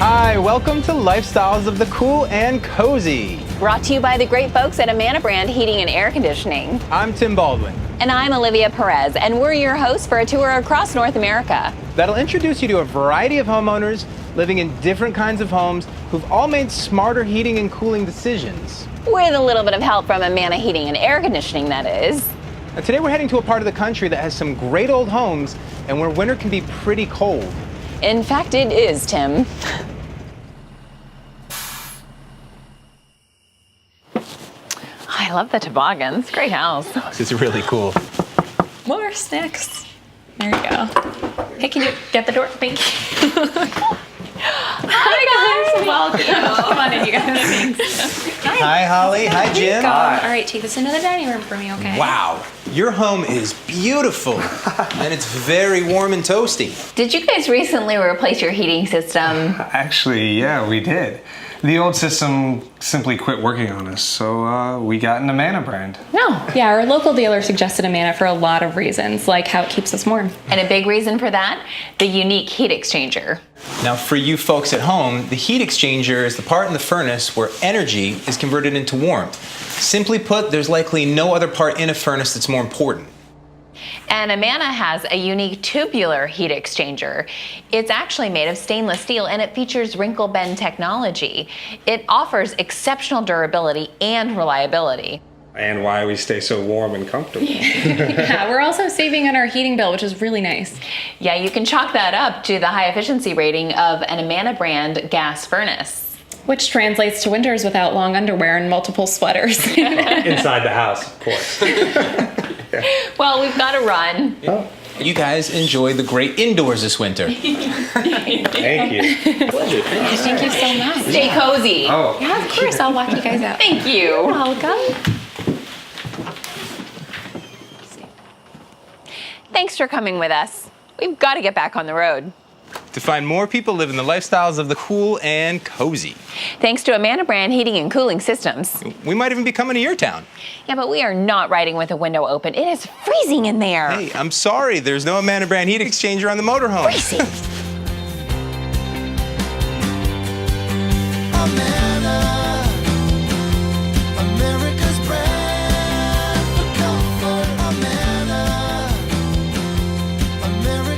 Hi, welcome to Lifestyles of the Cool and Cozy. Brought to you by the great folks at Amana Brand Heating and Air Conditioning. I'm Tim Baldwin. And I'm Olivia Perez, and we're your hosts for a tour across North America. That'll introduce you to a variety of homeowners living in different kinds of homes who've all made smarter heating and cooling decisions. With a little bit of help from Amana Heating and Air Conditioning, that is. Now, today we're heading to a part of the country that has some great old homes and where winter can be pretty cold. In fact, it is, Tim. I love the toboggans. Great house. This is really cool. More snacks. There you go. Hey, can you get the door? Thank you. Hi, guys. Welcome. Come on in, you guys. Thanks. Hi, Holly. Hi, Jim. All right, take this into the dining room for me, okay? Wow, your home is beautiful and it's very warm and toasty. Did you guys recently replace your heating system? Actually, yeah, we did. The old system simply quit working on us, so we got an Amana brand. No. Yeah, our local dealer suggested Amana for a lot of reasons, like how it keeps us warm. And a big reason for that? The unique heat exchanger. Now, for you folks at home, the heat exchanger is the part in the furnace where energy is converted into warmth. Simply put, there's likely no other part in a furnace that's more important. And Amana has a unique tubular heat exchanger. It's actually made of stainless steel and it features wrinkle bend technology. It offers exceptional durability and reliability. And why we stay so warm and comfortable. Yeah, we're also saving on our heating bill, which is really nice. Yeah, you can chalk that up to the high efficiency rating of an Amana brand gas furnace. Which translates to winters without long underwear and multiple sweaters. Inside the house, of course. Well, we've got to run. Oh. You guys enjoy the great indoors this winter. Thank you. Thank you so much. Stay cozy. Oh. Yeah, of course. I'll walk you guys out. Thank you. You're welcome. Thanks for coming with us. We've got to get back on the road. To find more people living the lifestyles of the cool and cozy. Thanks to Amana Brand Heating and Cooling Systems. We might even be coming to your town. Yeah, but we are not riding with a window open. It is freezing in there. Hey, I'm sorry, there's no Amana brand heat exchanger on the motorhome. Freezing. Amana, America's brand for comfort. Amana, America's